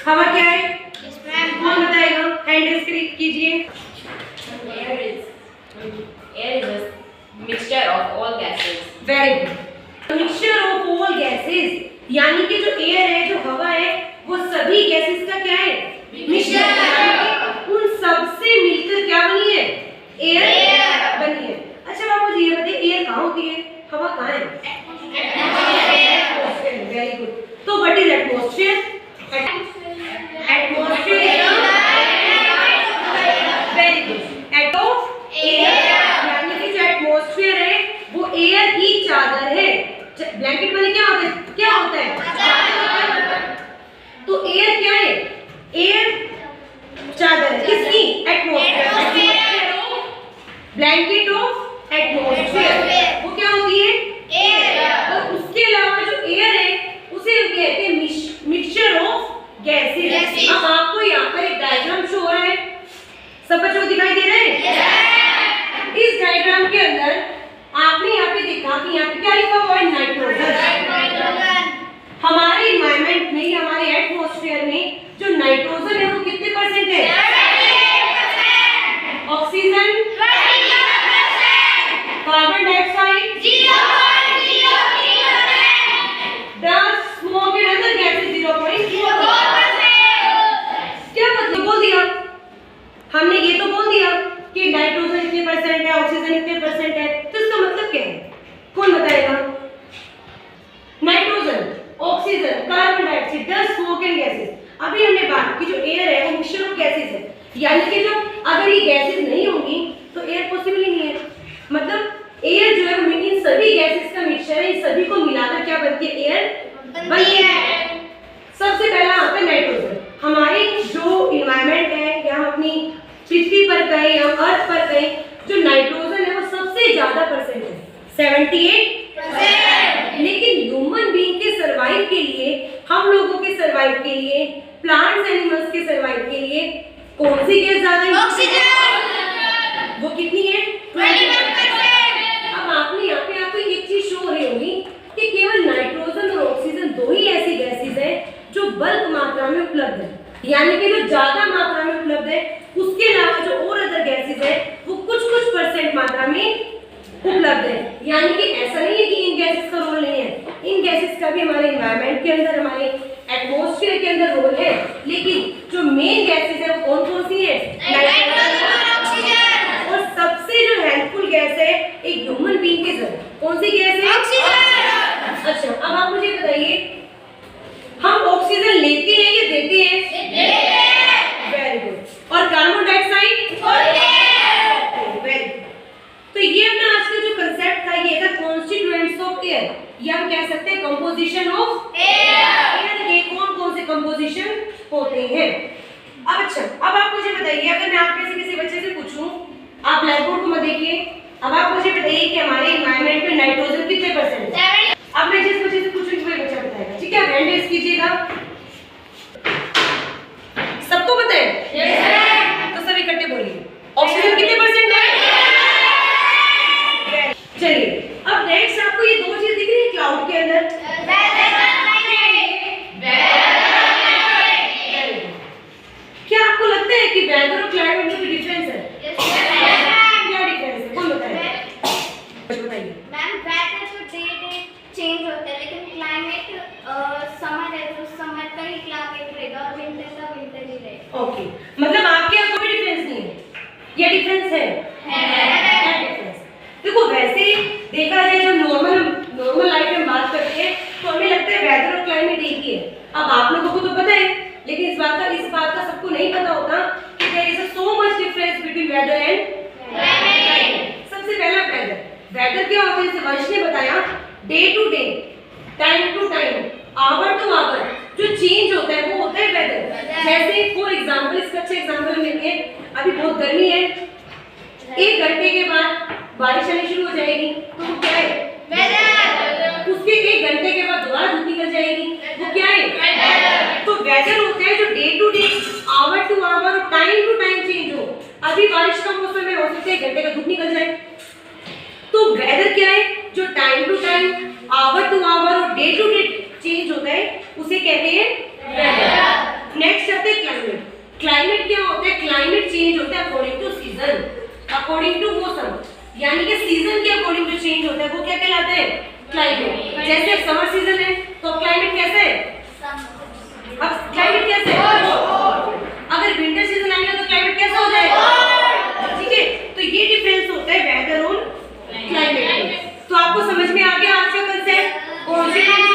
हवा क्या है? कौन बताएगा? हैंड रेज कीजिए। Air is a mixture of all gases. Very good. Mixture of all gases, यानी कि जो एयर है, जो हवा है, वो सभी गैसेस का क्या है? मिक्सचर। उन सब से मिलकर क्या बनी है? एयर बनी है। अच्छा बाबू जी ये बताइए, एयर कहाँ होती है, हवा कहाँ है? Very good. तो what is atmosphere? Atmosphere very good. यानी कि जो एटमॉस्फेयर है वो एयर की चादर है। ब्लैंकेट वाली क्या होता है? क्या होता है? तो एयर क्या है? एयर चादर है किसकी? एटमॉस्फेयर। ब्लैंकेट ऑफ एटमॉस्फेयर वो क्या होती है? एयर। और उसके अलावा जो एयर है उसे कहते हैं मिक्सचर ऑफ गैसेस। अब आपको यहाँ पर एक डायग्राम शो हो रहा है, सब बच्चों को दिखाई दे रहा है? इस डायग्राम के अंदर आपने यहाँ पे देखा कि यहाँ पे क्या लिखा हुआ है? नाइट्रोजन। हमारे एनवायरनमेंट में, हमारे एटमॉस्फेयर में जो नाइट्रोजन है वो कितने परसेंट है? Oxygen, carbon dioxide, dust, smoke and other gases 0.04%। क्या मतलब बोल दिया हमने? ये तो बोल दिया कि नाइट्रोजन इतने परसेंट है, ऑक्सीजन इतने परसेंट है, तो इसका मतलब क्या है? कौन बताएगा? Nitrogen, oxygen, carbon dioxide, dust, smoke and gases. अभी हमने बात की जो एयर है वो मिक्सचर ऑफ गैसेस है, यानी कि जो अगर ये गैसेस नहीं होंगी तो एयर पॉसिबल ही नहीं है। मतलब एयर जो है वो इन सभी गैसेस का मिक्सचर है, इन सभी को मिलाकर क्या बनती है? एयर बनती है। सबसे पहला आता है नाइट्रोजन। हमारे जो इन्वायरमेंट है या हम अपनी पृथ्वी पर कहें या अर्थ पर कहें, जो नाइट्रोजन है वो सबसे ज्यादा परसेंट है, 78%। लेकिन ह्यूमन बीइंग के सर्वाइव के लिए, हम लोगों के सर्वाइव के लिए, प्लांट्स एनिमल्स के सर्वाइव के लिए कौन सी गैस ज्यादा है? ऑक्सीजन। वो कितनी है? 21%। अब आपने यहाँ पे आपको एक चीज शो हो रही होगी कि केवल नाइट्रोजन और ऑक्सीजन दो ही ऐसी गैसेस है जो बल्क मात्रा में उपलब्ध है, यानी कि जो ज्यादा मात्रा में उपलब्ध है। उसके अलावा जो और अदर गैसेस है वो कुछ परसेंट मात्रा में उपलब्ध है। यानी कि ऐसा नहीं है कि इन गैसेस का रोल नहीं है, इन गैसेस का भी हमारे एनवायरनमेंट के अंदर, हमारे एटमॉस्फेयर के अंदर रोल है। लेकिन जो मेन गैसेस है वो कौन कौन सी है? नाइट्रोजन और ऑक्सीजन। और सबसे जो हेल्पफुल गैस है एक ह्यूमन बीइंग के लिए, कौन सी गैस है? ऑक्सीजन। अच्छा अब आप मुझे बताइए, हम ऑक्सीजन लेते हैं या देते हैं? Very good. और कार्बन डाइऑक्साइड? Very good. तो ये अपना आज का जो कंसेप्ट था ये था कॉन्स्टिट्यूएंट्स ऑफ एयर, या हम कह सकते हैं कंपोजिशन ऑफ एयर। ये कौन कौन से कंपोजिशन होते हैं? अब अच्छा अब आप मुझे बताइए, अगर मैं आप में से किसी बच्चे से पूछूं, आप ब्लैक बोर्ड को मत देखिए, अब आप मुझे बताइए कि हमारे एनवायरनमेंट में नाइट्रोजन कितने परसेंट है? अब मैं जिस बच्चे से पूछूंगी वही बच्चा बताएगा, ठीक है? हैंड रेज कीजिएगा। सबको पता है? तो सब इकट्ठे बोलिए, ऑक्सीजन कितने परसेंट है? चलिए अब नेक्स्ट आपको ये दो चीज दिख रही है क्लाउड के अंदर, क्या आपको लगता है कि वेदर और क्लाइमेट में कोई डिफरेंस है? क्या डिफरेंस है? कौन बताएगा? बताइए मैम। वेदर तो डे चेंज होता है, लेकिन क्लाइमेट समर है तो समर का ही क्लाइमेट रहेगा और विंटर का विंटर ही रहेगा। ओके, मतलब आपके यहाँ कोई डिफरेंस नहीं है? ये डिफरेंस है? डिफरेंस। देखो वैसे देखा जाए जो नॉर्मल लाइफ में बात करते हैं तो हमें लगता है वेदर और क्लाइमेट एक ही है। अब आप लोगों को तो पता है, लेकिन इस बात का सबको नहीं पता होता कि there is so much difference between weather and climate. सबसे पहला वेदर क्या होता है? जैसे वंश ने बताया, day to day, time to time, hour to hour जो चेंज होता है वो होता है वेदर। जैसे फॉर एग्जांपल, इसका अच्छा एग्जांपल लेंगे, अभी बहुत गर्मी है, 1 घंटे के बाद बारिश आनी शुरू हो जाएगी तो वो क्या है? वेदर। उसके 1 घंटे के बाद दोबारा धूप निकल जाएगी, वो क्या है? वेदर। तो वेदर होता है जो day to day, hour to hour, time to time change हो। अभी बारिश का मौसम है, हो सकता है 1 घंटे का धूप निकल जाए। तो वेदर क्या है? जो time to time, hour to hour और डे टू डे चेंज होता है उसे कहते हैं वेदर। नेक्स्ट कौन सी